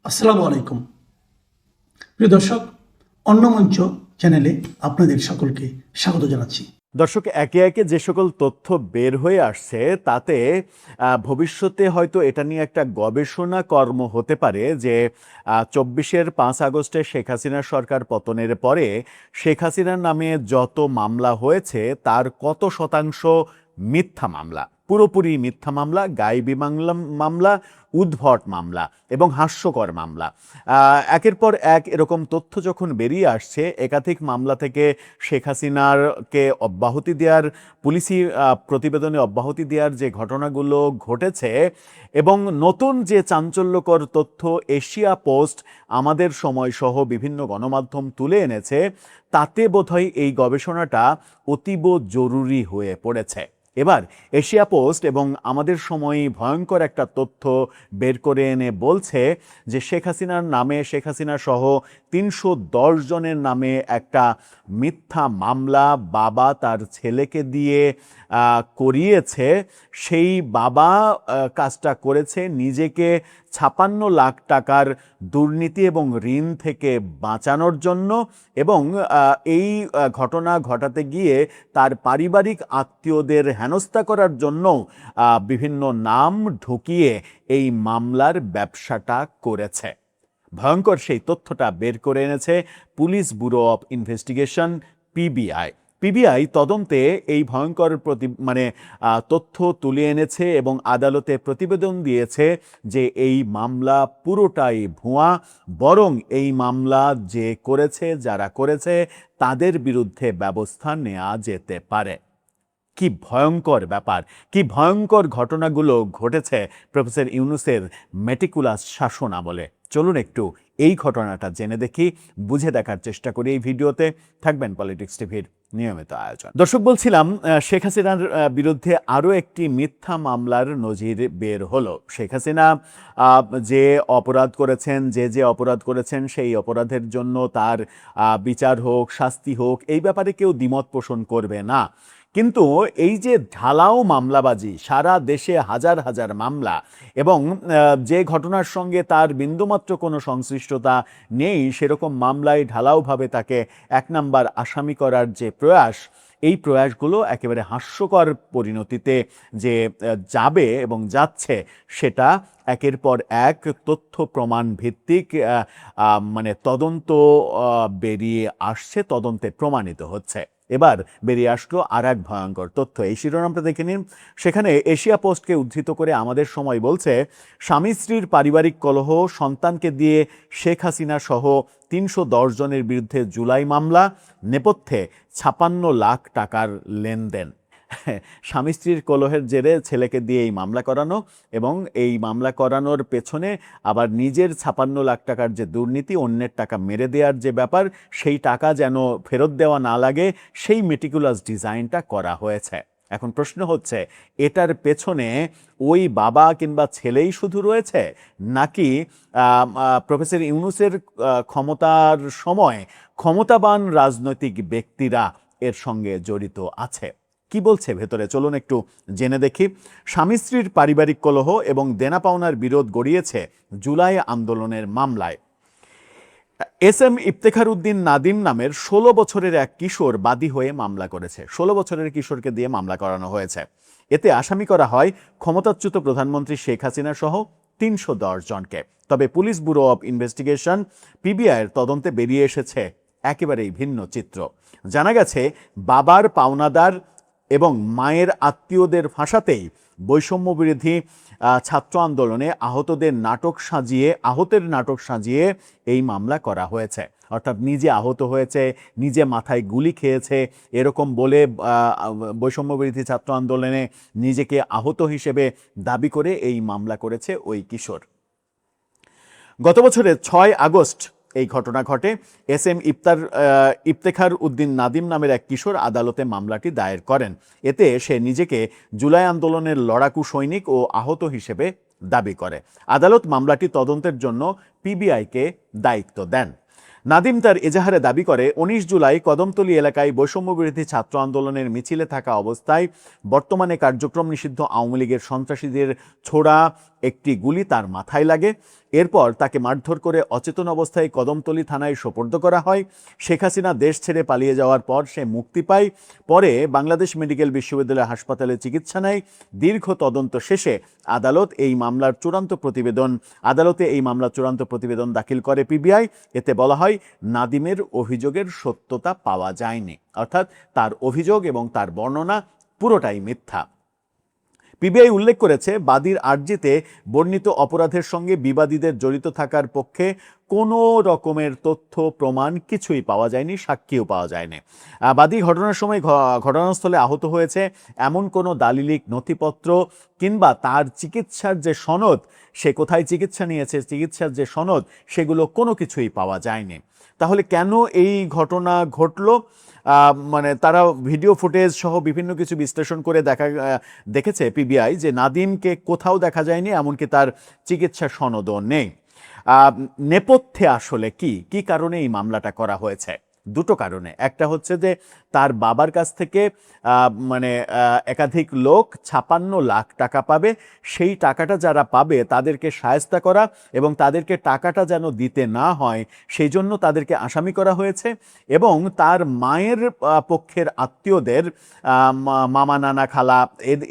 আসসালামু আলাইকুম প্রিয় দর্শক, অন্য মঞ্চ চ্যানেলে আপনাদের সকলকে স্বাগত জানাচ্ছি। দর্শক, একে একে যে সকল তথ্য বের হয়ে আসছে তাতে ভবিষ্যতে হয়তো এটা নিয়ে একটা গবেষণা কর্ম হতে পারে যে ২৪-এর ৫ আগস্টে শেখ হাসিনার সরকার পতনের পরে শেখ হাসিনার নামে যত মামলা হয়েছে তার কত শতাংশ মিথ্যা মামলা, পুরোপুরি মিথ্যা মামলা, গায়েবী মামলা, উদ্ভট মামলা এবং হাস্যকর মামলা। একের পর এক এরকম তথ্য যখন বেরিয়ে আসছে, একাধিক মামলা থেকে শেখ হাসিনারকে অব্যাহতি দেওয়ার, পুলিশি প্রতিবেদনে অব্যাহতি দেওয়ার যে ঘটনাগুলো ঘটেছে এবং নতুন যে চাঞ্চল্যকর তথ্য এশিয়া পোস্ট আমাদের সময় সহ বিভিন্ন গণমাধ্যম তুলে এনেছে, তাতে বোধহয় এই গবেষণাটা অতীব জরুরি হয়ে পড়েছে। এবার এশিয়া পোস্ট এবং আমাদের সময় ভয়ঙ্কর একটা তথ্য বের করে এনে বলছে যে শেখ হাসিনার নামে, শেখ হাসিনা সহ ৩১০ জনের নামে একটা মিথ্যা মামলা বাবা তার ছেলেকে দিয়ে করিয়েছে। সেই বাবা কাজটা করেছে নিজেকে ৫৬ লাখ টাকার দুর্নীতি এবং ঋণ থেকে বাঁচানোর জন্য, এবং এই ঘটনা ঘটাতে গিয়ে তার পারিবারিক আত্মীয়দের হেনস্থা করার জন্য বিভিন্ন নাম ঢুকিয়ে এই মামলার ব্যবসাটা করেছে। ভয়ঙ্কর সেই তথ্যটা বের করে এনেছে police bureau of investigation, PBI তদন্তে এই ভয়ঙ্কর তথ্য তুলে এনেছে এবং আদালতে প্রতিবেদন দিয়েছে যে এই মামলা পুরোটাই ভুয়া, বরং এই মামলা যে করেছে, যারা করেছে তাদের বিরুদ্ধে ব্যবস্থা নেওয়া যেতে পারে। কি ভয়ঙ্কর ব্যাপার, কি ভয়ঙ্কর ঘটনাগুলো ঘটেছে প্রফেসর ইউনূসের মেটিকুলাস শাসন আমলে। চলুন একটু এই ঘটনাটা জেনে দেখি, বুঝে দেখার চেষ্টা করি এই ভিডিওতে। থাকবেন পলিটিক্স টিভির নিয়মিত আয়োজন। দর্শক, বলছিলাম শেখ হাসিনার বিরুদ্ধে আরও একটি মিথ্যা মামলার নজির বের হলো। শেখ হাসিনা যে অপরাধ করেছেন, যে অপরাধ করেছেন সেই অপরাধের জন্য তার বিচার হোক, শাস্তি হোক, এই ব্যাপারে কেউ দ্বিমত পোষণ করবে না। কিন্তু এই যে ঢালাও মামলাবাজি, সারা দেশে হাজার হাজার মামলা, এবং যে ঘটনার সঙ্গে তার বিন্দুমাত্র কোনো সংশ্লিষ্টতা নেই সেরকম মামলায় ঢালাওভাবে তাকে ১ নাম্বার আসামি করার যে প্রয়াস, এই প্রয়াসগুলো একেবারে হাস্যকর পরিণতিতে যে যাবে এবং যাচ্ছে, সেটা একের পর এক তথ্য প্রমাণ ভিত্তিক তদন্ত বেরিয়ে আসছে, তদন্তে প্রমাণিত হচ্ছে। এবার বেরিয়ে আসলো আর এক ভয়ঙ্কর তথ্য, এই শিরোনামটা দেখে নিন। সেখানে এশিয়া পোস্টকে উদ্ধৃত করে আমাদের সময় বলছে, স্বামী স্ত্রীর পারিবারিক কলহ, সন্তানকে দিয়ে শেখ হাসিনা সহ ৩১০ জনের বিরুদ্ধে জুলাই মামলা, নেপথ্যে ৫৬ লাখ টাকার লেনদেন। স্বামী স্ত্রীর কলহের জেরে ছেলেকে দিয়ে এই মামলা করানো, এবং এই মামলা করানোর পেছনে আবার নিজের ৫৬ লাখ টাকার যে দুর্নীতি, অন্যের টাকা মেরে দেওয়ার যে ব্যাপার, সেই টাকা যেন ফেরত দেওয়া না লাগে, সেই মেটিকুলাস ডিজাইনটা করা হয়েছে। এখন প্রশ্ন হচ্ছে, এটার পেছনে ওই বাবা কিংবা ছেলেই শুধু রয়েছে, নাকি প্রফেসর ইউনূসের ক্ষমতার সময় ক্ষমতাবান রাজনৈতিক ব্যক্তিরা এর সঙ্গে জড়িত আছে? কি বলছে ভেতরে, চলুন একটু জেনে দেখি। স্বামী স্ত্রীর পারিবারিক কলহ এবং দেনা পাওনার বিরোধ গড়িয়েছে জুলাই আন্দোলনের মামলায়। এস.এম. ইফতেখার উদ্দিন নাদিম নামের ১৬ বছরের এক কিশোর বাদী হয়ে মামলা করেছে। ১৬ বছরের কিশোরকে দিয়ে মামলা করানো হয়েছে। এতে আসামি করা হয় ক্ষমতাচ্যুত প্রধানমন্ত্রী শেখ হাসিনা সহ ৩১০ জনকে। তবে পুলিশ ব্যুরো অব ইনভেস্টিগেশন, পিবিআইয়ের তদন্তে বেরিয়ে এসেছে একেবারেই ভিন্ন চিত্র। জানা গেছে, বাবার পাওনাদার এবং মায়ের আত্মীয়দের ফাঁসাতেই বৈষম্য বিরোধী ছাত্র আন্দোলনে আহতের নাটক সাজিয়ে এই মামলা করা হয়েছে। অর্থাৎ নিজে আহত হয়েছে, নিজে মাথায় গুলি খেয়েছে, এরকম বলে বৈষম্য বিরোধী ছাত্র আন্দোলনে নিজেকে আহত হিসেবে দাবি করে এই মামলা করেছে ওই কিশোর। গত বছরের ৬ আগস্ট এই ঘটনা ঘটে। এস.এম. ইফতেখার উদ্দিন নাদিম নামের এক কিশোর আদালতে মামলাটি দায়ের করেন। এতে সে নিজেকে জুলাই আন্দোলনের লড়াকু সৈনিক ও আহত হিসেবে দাবি করে। আদালত মামলাটি তদন্তের জন্য পিবিআইকে দায়িত্ব দেন। নাদিম তার এজাহারে দাবি করে, ১৯ জুলাই কদমতলী এলাকায় বৈষম্য বিরোধী ছাত্র আন্দোলনের মিছিলে থাকা অবস্থায় বর্তমানে কার্যক্রম নিষিদ্ধ আওয়ামী লীগের সন্ত্রাসীদের ছোড়া একটি গুলি তার মাথায় লাগে। এরপর তাকে মারধর করে অচেতন অবস্থায় কদমতলী থানায় সোপর্দ করা হয়। শেখ হাসিনা দেশ ছেড়ে পালিয়ে যাওয়ার পর সে মুক্তি পায়। পরে বাংলাদেশ মেডিকেল বিশ্ববিদ্যালয় হাসপাতালে চিকিৎসা নেয়। দীর্ঘ তদন্ত শেষে আদালতে এই মামলার চূড়ান্ত প্রতিবেদন দাখিল করে পিবিআই। এতে বলা হয় নাদিমের অভিযোগের সত্যতা পাওয়া যায়নি, অর্থাৎ তার অভিযোগ এবং তার বর্ণনা পুরোটাই মিথ্যা। পিবিআই উল্লেখ করেছে, বাদীর আর্জিতে বর্ণিত অপরাধের সঙ্গে বিবাদীদের জড়িত থাকার পক্ষে কোনো রকমের তথ্য প্রমাণ কিছুই পাওয়া যায়নি, সাক্ষীও পাওয়া যায়নি। বাদী ঘটনার সময় ঘটনাস্থলে আহত হয়েছে এমন কোনো দালিলিক নথিপত্র কিংবা তার চিকিৎসার যে সনদ, সে কোথায় চিকিৎসা নিয়েছে, চিকিৎসার যে সনদ, সেগুলো কোনো কিছুই পাওয়া যায়নি। তাহলে কেন এই ঘটনা ঘটল? মানে তারা ভিডিও ফুটেজ সহ বিভিন্ন কিছু বিশ্লেষণ করে দেখেছে পিবিআই যে নাদিমকে কোথাও দেখা যায়নি, এমনকি তার চিকিৎসা সনদও নেই। নেপথ্যে আসলে কি কারণে এই মামলাটা করা হয়েছে? দুটো কারণে। একটা হচ্ছে যে তার বাবার কাছ থেকে একাধিক লোক ৫৬ লাখ টাকা পাবে, সেই টাকাটা যারা পাবে তাদেরকে শায়েস্তা করা এবং তাদেরকে টাকাটা যেন দিতে না হয় সেই জন্য তাদেরকে আসামি করা হয়েছে। এবং তার মায়ের পক্ষের আত্মীয়দের, মামা, নানা, খালা,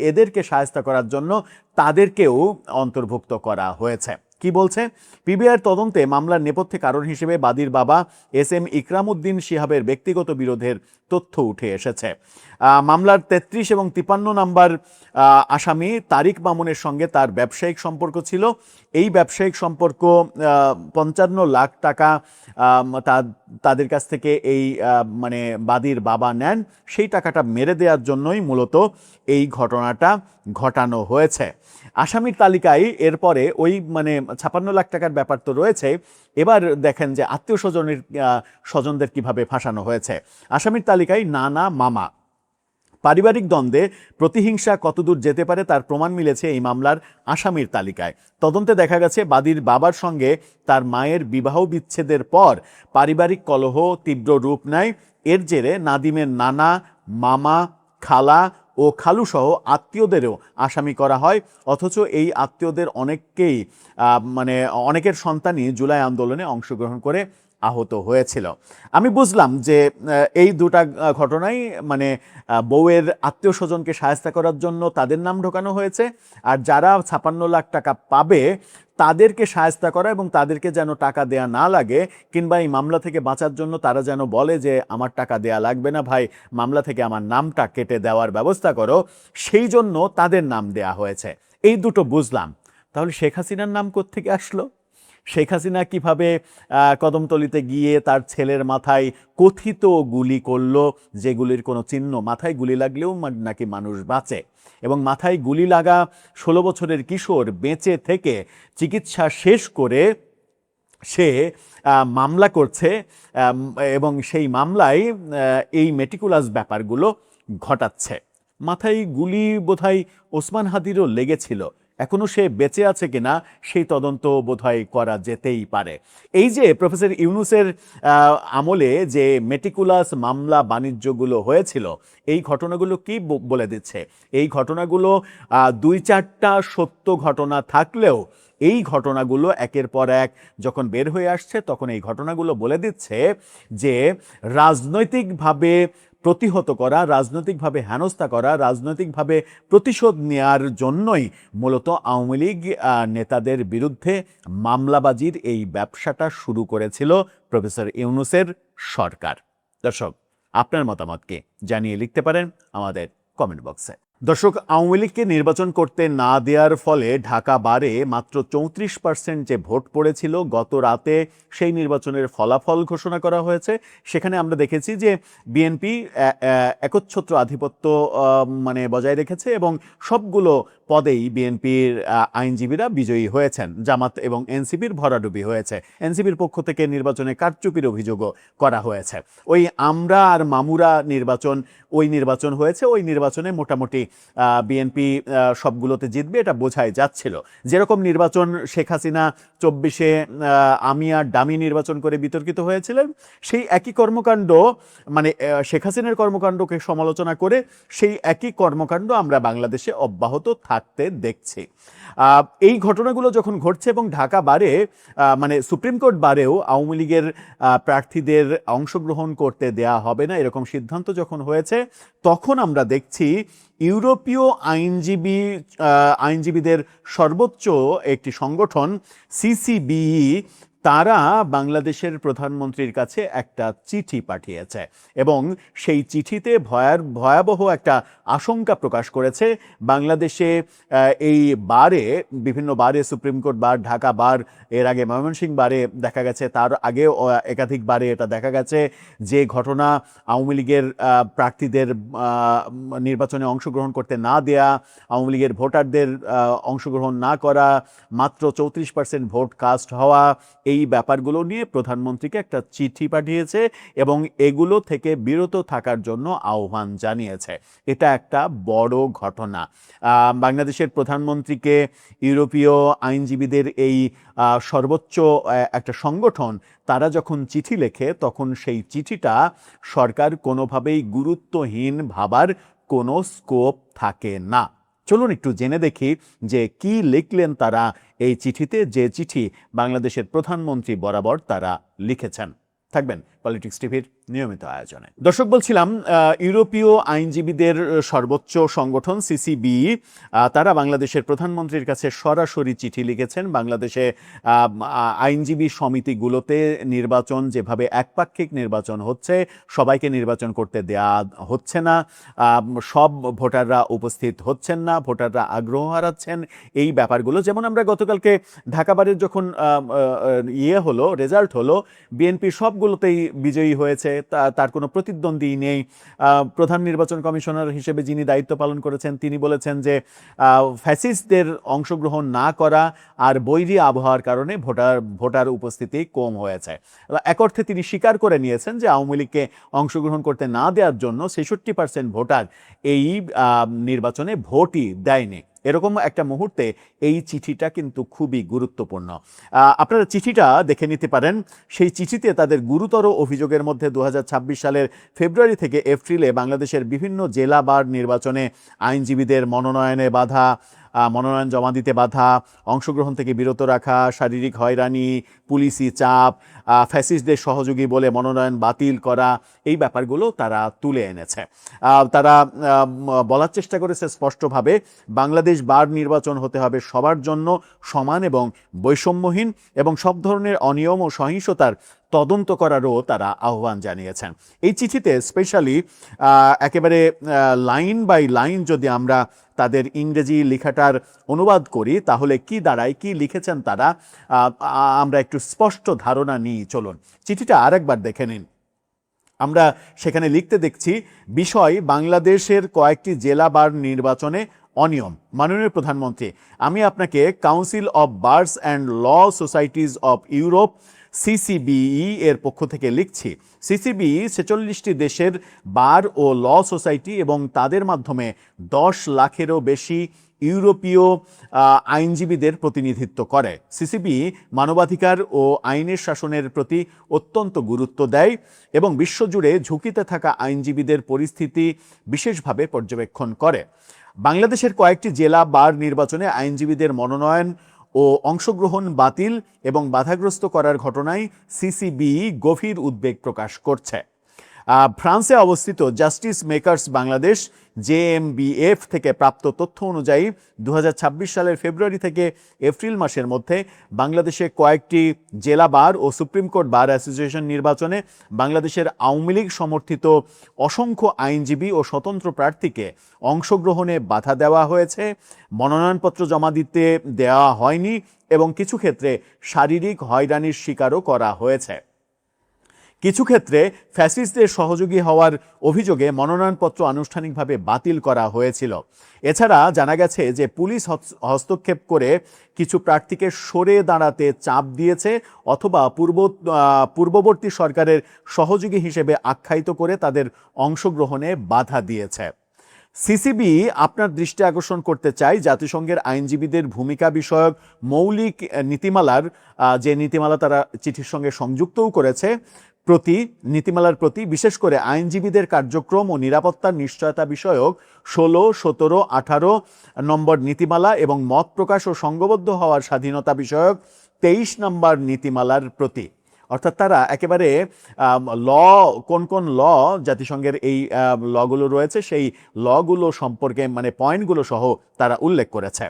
এদেরকে শায়েস্তা করার জন্য তাদেরকেও অন্তর্ভুক্ত করা হয়েছে। কি বলছে পিবিআইয়ের তদন্তে? মামলার নেপথ্যে কারণ হিসেবে বাদীর বাবা এস.এম. ইকরাম উদ্দিন শিহাবের ব্যক্তিগত বিরোধের তথ্য উঠে এসেছে। মামলার ৩৩ এবং ৫৩ নম্বর আসামি তারিক মামুনের সঙ্গে তার ব্যবসায়িক সম্পর্ক ছিল। এই ব্যবসায়িক সম্পর্ক ৫৫ লাখ টাকা তাদের কাছ থেকে এই বাদীর বাবা নেন। সেই টাকাটা মেরে দেওয়ার জন্যই মূলত এই ঘটনাটা ঘটানো হয়েছে। আসামির তালিকায় এরপরে ওই ৫৬ লাখ টাকার ব্যাপার তো রয়েছে, এবার দেখেন যে আত্মীয় স্বজনদের কিভাবে ফাঁসানো হয়েছে। আসামির তালিকায় নানা, মামা। পারিবারিক দ্বন্দ্বে প্রতিহিংসা কতদূর যেতে পারে তার প্রমাণ মিলেছে এই মামলার আসামির তালিকায়। তদন্তে দেখা গেছে বাদীর বাবার সঙ্গে তার মায়ের বিবাহ বিচ্ছেদের পর পারিবারিক কলহ তীব্র রূপ নেয়। এর জেরে নাদিমের নানা, মামা, খালা ও খালুসহ আত্মীয়দেরও আসামি করা হয়। অথচ এই আত্মীয়দের অনেকের সন্তানই জুলাই আন্দোলনে অংশগ্রহণ করে আহত হয়েছিল। আমি বুঝলাম যে এই দুটা ঘটনাই বউয়ের আত্মীয় স্বজনকে শায়েস্তা করার জন্য তাদের নাম ঢোকানো হয়েছে, আর যারা ৫৬ লাখ টাকা পাবে তাদেরকে শায়েস্তা করা এবং তাদেরকে যেন টাকা দেয়া না লাগে, কিংবা এই মামলা থেকে বাঁচার জন্য তারা যেন বলে যে আমার টাকা দেয়া লাগবে না ভাই, মামলা থেকে আমার নামটা কেটে দেওয়ার ব্যবস্থা করো, সেই জন্য তাদের নাম দেয়া হয়েছে। এই দুটো বুঝলাম। তাহলে শেখ হাসিনার নাম কোত্থেকে আসলো? শেখ হাসিনা কিভাবে কদমতলীতে গিয়ে তার ছেলের মাথায় কথিত গুলি করলো, যেগুলির কোনো চিহ্ন, মাথায় গুলি লাগলেও নাকি মানুষ বাঁচে, এবং মাথায় গুলি লাগা ১৬ বছরের কিশোর বেঁচে থেকে চিকিৎসা শেষ করে সে মামলা করছে, এবং সেই মামলায় এই মেটিকুলাস ব্যাপারগুলো ঘটাচ্ছে। মাথায় গুলি বোধহয় ওসমান হাদিরও লেগেছিল, এখনো সে বেঁচে আছে কিনা সেই তদন্ত বোধহয় করা যেতেই পারে। এই যে প্রফেসর ইউনূসের আমলে যে মেটিকুলাস মামলা বাণিজ্যগুলো হয়েছিল, এই ঘটনাগুলো কি বলে দিচ্ছে? এই ঘটনাগুলো ২-৪টা সত্য ঘটনা থাকলেও এই ঘটনাগুলো একের পর এক যখন বের হয়ে আসছে, তখন এই ঘটনাগুলো বলে দিচ্ছে যে রাজনৈতিকভাবে প্রতিহত করা, রাজনৈতিকভাবে হেনস্থা করা, রাজনৈতিকভাবে প্রতিশোধ নেয়ার জন্যই মূলত আওয়ামী লীগ নেতাদের বিরুদ্ধে মামলাবাজির এই ব্যবসাটা শুরু করেছিল প্রফেসর ইউনূসের সরকার। দর্শক, আপনার মতামতকে জানিয়ে লিখতে পারেন আমাদের কমেন্ট বক্সে। দর্শক, আওয়ামী লীগকে নির্বাচন করতে না দেওয়ার ফলে ঢাকা বারে মাত্র ৩৪% যে ভোট পড়েছিল, গত রাতে সেই নির্বাচনের ফলাফল ঘোষণা করা হয়েছে। সেখানে আমরা দেখেছি যে বিএনপি একচ্ছত্র আধিপত্য বজায় রেখেছে এবং সবগুলো পদেই বিএনপির আইনজীবীরা বিজয়ী হয়েছেন। জামাত এবং এনসিপির ভরাডুবি হয়েছে। এনসিপির পক্ষ থেকে নির্বাচনে কারচুপির অভিযোগও করা হয়েছে। ওই আমরা আর মামুরা নির্বাচন হয়েছে। ওই নির্বাচনে মোটামুটি বিএনপি সবগুলোতে জিতবে, এটা বোঝাই যাচ্ছিল। যেরকম নির্বাচন শেখ হাসিনা ২৪-এ আমি আর ডামি নির্বাচন করে বিতর্কিত হয়েছিলেন, সেই একই কর্মকাণ্ড শেখ হাসিনার কর্মকাণ্ডকে সমালোচনা করে সেই একই কর্মকাণ্ড আমরা বাংলাদেশে অব্যাহত থাকতে দেখছি। এই ঘটনাগুলো যখন ঘটছে এবং ঢাকা বারে মানে সুপ্রিম কোর্ট বারেও আওয়ামী লীগের প্রার্থীদের অংশগ্রহণ করতে দেয়া হবে না এরকম সিদ্ধান্ত যখন হয়েছে, তখন আমরা দেখছি ইউরোপীয় আইনজীবীদের সর্বোচ্চ একটি সংগঠন সিসিবিই তারা বাংলাদেশের প্রধানমন্ত্রীর কাছে একটা চিঠি পাঠিয়েছে এবং সেই চিঠিতে ভয়াবহ একটা আশঙ্কা প্রকাশ করেছে বাংলাদেশে এই বারে, বিভিন্ন বারে, সুপ্রিম কোর্ট বার, ঢাকা বার, এর আগে ময়মনসিংহ বারে দেখা গেছে, তার আগেও একাধিক বারে এটা দেখা গেছে যে ঘটনা আওয়ামী লীগের প্রার্থীদের নির্বাচনে অংশগ্রহণ করতে না দেয়া, আওয়ামী লীগের ভোটারদের অংশগ্রহণ না করা, মাত্র 34% ভোট কাস্ট হওয়া, এই ব্যাপারগুলো নিয়ে প্রধানমন্ত্রীকে একটা চিঠি পাঠিয়েছে এবং এগুলো থেকে বিরত থাকার জন্য আহ্বান জানিয়েছে। এটা একটা বড় ঘটনা। বাংলাদেশের প্রধানমন্ত্রীকে ইউরোপীয় আইনজীবীদের এই সর্বোচ্চ একটা সংগঠন তারা যখন চিঠি লেখে, তখন সেই চিঠিটা সরকার কোনোভাবেই গুরুত্বহীন ভাবার কোনো স্কোপ থাকে না। চলুন একটু জেনে দেখি যে কি লিখলেন তারা এই চিঠিতে, যে চিঠি বাংলাদেশের প্রধানমন্ত্রী বরাবর তারা লিখেছেন। থাকবেন পলিটিক্স টিভির নিয়মিত আয়োজনে। দর্শক, বলছিলাম ইউরোপীয় আইনজীবীদের সর্বোচ্চ সংগঠন সিসিবিই তারা বাংলাদেশের প্রধানমন্ত্রীর কাছে সরাসরি চিঠি লিখেছেন। বাংলাদেশে আইনজীবী সমিতিগুলোতে নির্বাচন যেভাবে একপাক্ষিক নির্বাচন হচ্ছে, সবাইকে নির্বাচন করতে দেয়া হচ্ছে না, সব ভোটাররা উপস্থিত হচ্ছেন না, ভোটাররা আগ্রহ হারাচ্ছেন, এই ব্যাপারগুলো যেমন আমরা গতকালকে ঢাকা বারের যখন রেজাল্ট হলো, বিএনপি সবগুলোতেই বিজয়ী হয়েছে, তার কোনো প্রতিদ্বন্দ্বী নেই। প্রধান নির্বাচন কমিশনার হিসেবে যিনি দায়িত্ব পালন করেছেন তিনি বলেছেন যে ফ্যাসিস্টদের অংশগ্রহণ না করা আর বৈরী আবহাওয়ার কারণে ভোটার উপস্থিতি কম হয়েছে। এক অর্থে তিনি স্বীকার করে নিয়েছেন যে আওয়ামী লীগকে অংশগ্রহণ করতে না দেওয়ার জন্য 66% ভোটার এই নির্বাচনে ভোটই দেয়নি। এরকম একটা মুহূর্তে এই চিঠিটা কিন্তু খুবই গুরুত্বপূর্ণ। আপনারা চিঠিটা দেখে নিতে পারেন। সেই চিঠিতে তাদের গুরুতর অভিযোগের মধ্যে 2026 সালের ফেব্রুয়ারি থেকে এপ্রিলে বাংলাদেশের বিভিন্ন জেলা বার নির্বাচনে আইনজীবীদের মনোনয়ন জমা দিতে বাধা, অংশগ্রহণ থেকে বিরত রাখা, শারীরিক হয়রানি, পুলিশি চাপ, ফ্যাসিস্টদের সহযোগী বলে মনোনয়ন বাতিল করা, এই ব্যাপারগুলো তারা তুলে এনেছে। তারা বলার চেষ্টা করেছে স্পষ্টভাবে বাংলাদেশ বার নির্বাচন হতে হবে সবার জন্য সমান এবং বৈষম্যহীন, এবং সব ধরনের অনিয়ম ও সহিংসতার তদন্ত করারও তারা আহ্বান জানিয়েছেন। এই চিঠিতে স্পেশালি একেবারে লাইন বাই লাইন যদি আমরা তাদের ইংরেজি লেখাটার অনুবাদ করি তাহলে কি দাঁড়ায়, কি লিখেছেন তারা, আমরা একটু স্পষ্ট ধারণা নিই। চলুন চিঠিটা আরেকবার দেখে নিন। আমরা সেখানে লিখতে দেখছি, বিষয় বাংলাদেশের কয়েকটি জেলা বার নির্বাচনে অনিয়ম। মাননীয় প্রধানমন্ত্রী, আমি আপনাকে Council of Bars and Law Societies of Europe CCBE এর পক্ষ থেকে লিখছি। সিসিবিই 46টি দেশের বার ও ল সোসাইটি এবং তাদের মাধ্যমে 10 লাখেরও বেশি ইউরোপীয় আইনজীবীদের প্রতিনিধিত্ব করে। সিসিবিই মানবাধিকার ও আইনের শাসনের প্রতি অত্যন্ত গুরুত্ব দেয় এবং বিশ্বজুড়ে ঝুঁকিতে থাকা আইনজীবীদের পরিস্থিতি বিশেষভাবে পর্যবেক্ষণ করে। বাংলাদেশের কয়েকটি জেলা বার নির্বাচনে আইনজীবীদের মনোনয়ন ও অংশগ্রহণ বাতিল এবং বাধাগ্রস্ত করার ঘটনায় সিসিবিই গভীর উদ্বেগ প্রকাশ করছে। ফ্রান্সে অবস্থিত জাস্টিস মেকার্স বাংলাদেশ জেএমবিএফ থেকে প্রাপ্ত তথ্য অনুযায়ী 2026 সালের ফেব্রুয়ারি থেকে এপ্রিল মাসের মধ্যে বাংলাদেশে কয়েকটি জেলা বার ও সুপ্রিম কোর্ট বার অ্যাসোসিয়েশন নির্বাচনে বাংলাদেশের আওয়ামী লীগ সমর্থিত অসংখ্য আইনজীবী ও স্বতন্ত্র প্রার্থীকে অংশগ্রহণে বাধা দেওয়া হয়েছে, মনোনয়নপত্র জমা দিতে দেওয়া হয়নি এবং কিছু ক্ষেত্রে শারীরিক হয়রানির শিকারও করা হয়েছে। কিছু ক্ষেত্রে ফ্যাসিস্টদের সহযোগী হওয়ার অভিযোগে মনোনয়নপত্র আনুষ্ঠানিকভাবে বাতিল করা হয়েছিল। এছাড়া জানা গেছে যে পুলিশ হস্তক্ষেপ করে কিছু প্রার্থীকে সরে দাঁড়াতে চাপ দিয়েছে অথবা পূর্ববর্তী সরকারের সহযোগী হিসেবে আখ্যায়িত করে তাদের অংশগ্রহণে বাধা দিয়েছে। সিসিবিই আপনার দৃষ্টি আকর্ষণ করতে চাই জাতিসংঘের আইনজীবীদের ভূমিকা বিষয়ক মৌলিক নীতিমালার যে নীতিমালা তারা চিঠির সঙ্গে সংযুক্তও করেছে প্রতি নীতিমালার প্রতি বিশেষ করে আইনজীবীদের কার্যক্রম ও নিরাপত্তার নিশ্চয়তা বিষয়ক 16, 17, 18 নম্বর নীতিমালা এবং মত প্রকাশ ও সংঘবদ্ধ হওয়ার স্বাধীনতা বিষয়ক 23 নম্বর নীতিমালার প্রতি। অর্থাৎ তারা একেবারে ল কোন কোন ল জাতিসংঘের এই লগুলো রয়েছে সেই লগুলো সম্পর্কে মানে পয়েন্টগুলো সহ তারা উল্লেখ করেছে।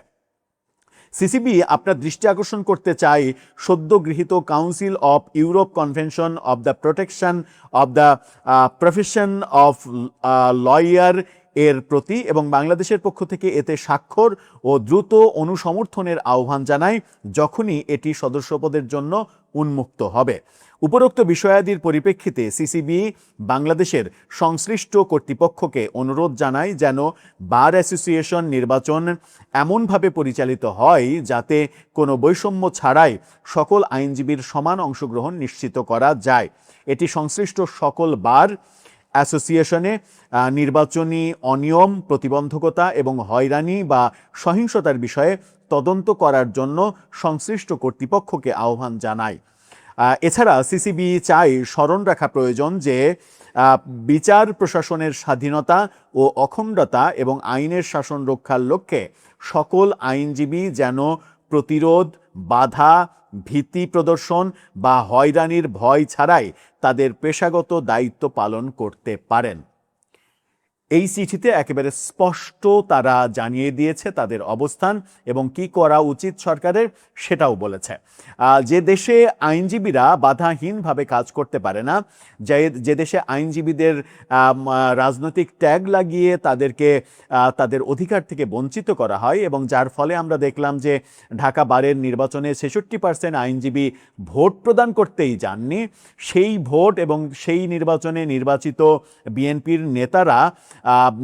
সিসিবি আপনার দৃষ্টি আকর্ষণ করতে চাই সদ্য গৃহীত council of Europe convention of the protection of the profession of lawyer এর প্রতি এবং বাংলাদেশের পক্ষ থেকে এতে স্বাক্ষর ও দ্রুত অনুসমর্থনের আহ্বান জানায় যখনই এটি সদস্যপদের জন্য উন্মুক্ত হবে। উপরোক্ত বিষয়াদির পরিপ্রেক্ষিতে সিসিবি বাংলাদেশের সংশ্লিষ্ট কর্তৃপক্ষকে অনুরোধ জানায় যেন বার অ্যাসোসিয়েশন নির্বাচন এমনভাবে পরিচালিত হয় যাতে কোনো বৈষম্য ছাড়াই সকল আইনজীবীর সমান অংশগ্রহণ নিশ্চিত করা যায়। এটি সংশ্লিষ্ট সকল বার অ্যাসোসিয়েশনে নির্বাচনী অনিয়ম, প্রতিবন্ধকতা এবং হয়রানি বা সহিংসতার বিষয়ে তদন্ত করার জন্য সংশ্লিষ্ট কর্তৃপক্ষকে আহ্বান জানায়। এছাড়া সিসিবি চাই স্মরণ রাখা প্রয়োজন যে বিচার প্রশাসনের স্বাধীনতা ও অখণ্ডতা এবং আইনের শাসন রক্ষার লক্ষ্যে সকল আইনজীবী যেন প্রতিরোধ, বাধা, ভীতি প্রদর্শন বা হয়রানির ভয় ছাড়াই তাদের পেশাগত দায়িত্ব পালন করতে পারেন। এই চিঠিতে একেবারে স্পষ্ট তারা জানিয়ে দিয়েছে তাদের অবস্থান এবং কি করা উচিত সরকারের সেটাও বলেছে। যে দেশে আইনজীবীরা বাধাহীনভাবে কাজ করতে পারে না, যে দেশে আইনজীবীদের রাজনৈতিক ট্যাগ লাগিয়ে তাদেরকে তাদের অধিকার থেকে বঞ্চিত করা হয় এবং যার ফলে আমরা দেখলাম যে ঢাকা বারের নির্বাচনে 66% আইনজীবী ভোট প্রদান করতেই যাননি, সেই ভোট এবং সেই নির্বাচনে নির্বাচিত বিএনপির নেতারা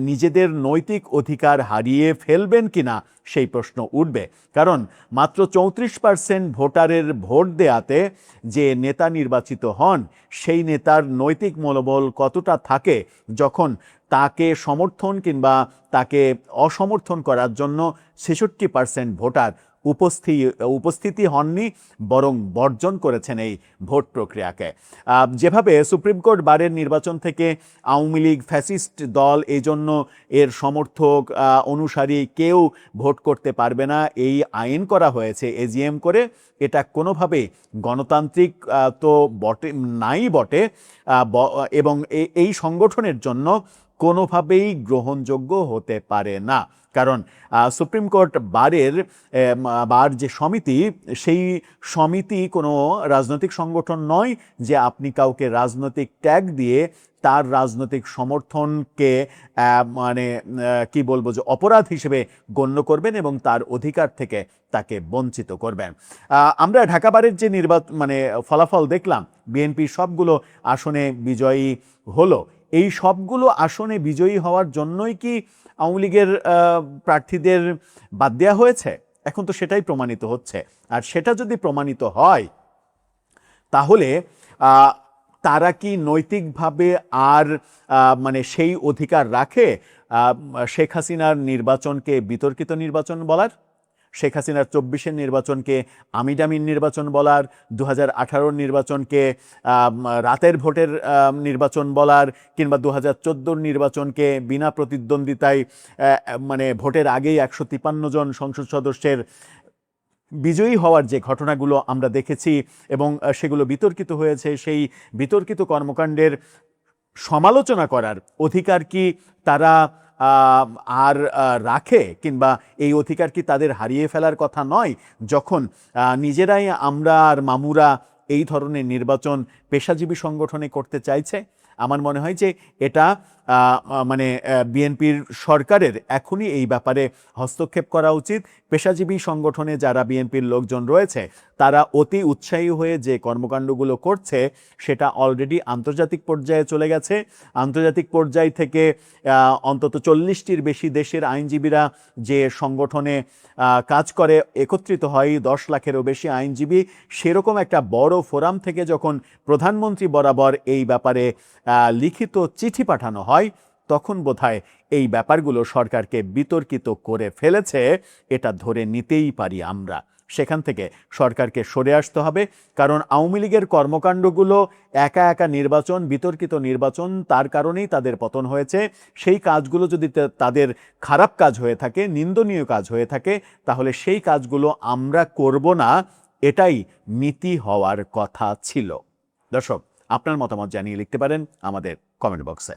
নিজেদের নৈতিক অধিকার হারিয়ে ফেলবেন কিনা সেই প্রশ্ন উঠবে। কারণ মাত্র 34% ভোটারের ভোট দেয়াতে যে নেতা নির্বাচিত হন সেই নেতার নৈতিক মনোবল কতটা থাকে যখন তাকে সমর্থন কিংবা তাকে অসমর্থন করার জন্য 66% ভোটার উপস্থিতি হননি, বরং বর্জন করেছেন এই ভোট প্রক্রিয়াকে। যেভাবে সুপ্রিম কোর্ট বারের নির্বাচন থেকে আওয়ামী লীগ ফ্যাসিস্ট দল এই জন্য এর সমর্থক অনুসারী কেউ ভোট করতে পারবে না এই আইন করা হয়েছে এজিএম করে, এটা কোনোভাবেই গণতান্ত্রিক তো বটে নাই বটে এবং এই সংগঠনের জন্য কোনোভাবেই গ্রহণযোগ্য হতে পারে না। কারণ সুপ্রিম কোর্ট বার যে সমিতি, সেই সমিতি কোনো রাজনৈতিক সংগঠন নয় যে আপনি কাউকে রাজনৈতিক ট্যাগ দিয়ে তার রাজনৈতিক সমর্থনকে মানে কি বলবো যে অপরাধ হিসেবে গণ্য করবেন এবং তার অধিকার থেকে তাকে বঞ্চিত করবেন। আমরা ঢাকা বারের যে ফলাফল দেখলাম, বিএনপি সবগুলো আসনে বিজয়ী হলো। এই সবগুলো আসনে বিজয়ী হওয়ার জন্যই কি আওয়ামী লীগের প্রার্থীদের বাদ দেওয়া হয়েছে? এখন তো সেটাই প্রমাণিত হচ্ছে। আর সেটা যদি প্রমাণিত হয় তাহলে তারা কি নৈতিকভাবে আর সেই অধিকার রাখে শেখ হাসিনার নির্বাচনকে বিতর্কিত নির্বাচন বলার, শেখ হাসিনার 24-এর নির্বাচনকে আমিডামির নির্বাচন বলার, 2018-র নির্বাচনকে রাতের ভোটের নির্বাচন বলার, কিংবা 2014-র নির্বাচনকে বিনা প্রতিদ্বন্দ্বিতায় ভোটের আগেই 153 জন সংসদ সদস্যের বিজয়ী হওয়ার যে ঘটনাগুলো আমরা দেখেছি এবং সেগুলো বিতর্কিত হয়েছে, সেই বিতর্কিত কর্মকাণ্ডের সমালোচনা করার অধিকার কি তারা আর রাখে, কিংবা এই অধিকার কি তাদের হারিয়ে ফেলার কথা নয় যখন নিজেরাই আমরা আর মামুরা এই ধরনের নির্বাচন পেশাজীবী সংগঠনে করতে চাইছে? আমার মনে হয় যে এটা বিএনপির সরকারের এখনই এই ব্যাপারে হস্তক্ষেপ করা উচিত। পেশাজীবী সংগঠনে যারা বিএনপির লোকজন রয়েছে তারা অতি উৎসাহী হয়ে যে কর্মকাণ্ডগুলো করছে সেটা অলরেডি আন্তর্জাতিক পর্যায়ে চলে গেছে। আন্তর্জাতিক পর্যায় থেকে অন্তত 40টির বেশি দেশের আইনজীবীরা যে সংগঠনে কাজ করে একত্রিত হয়, 10 লাখেরও বেশি আইনজীবী, সেরকম একটা বড় ফোরাম থেকে যখন প্রধানমন্ত্রী বরাবর এই ব্যাপারে লিখিত চিঠি পাঠানো হয় তখন বোধহয় এই ব্যাপারগুলো সরকারকে বিতর্কিত করে ফেলেছে, এটা ধরে নিতেই পারি আমরা। সেখান থেকে সরকারকে সরে আসতে হবে। কারণ আওয়ামী লীগের কর্মকাণ্ডগুলো একা একা নির্বাচন, বিতর্কিত নির্বাচন, তার কারণেই তাদের পতন হয়েছে। সেই কাজগুলো যদি তাদের খারাপ কাজ হয়ে থাকে, নিন্দনীয় কাজ হয়ে থাকে, তাহলে সেই কাজগুলো আমরা করব না, এটাই নীতি হওয়ার কথা ছিল। দর্শক, আপনার মতামত জানিয়ে লিখতে পারেন আমাদের কমেন্ট বক্সে।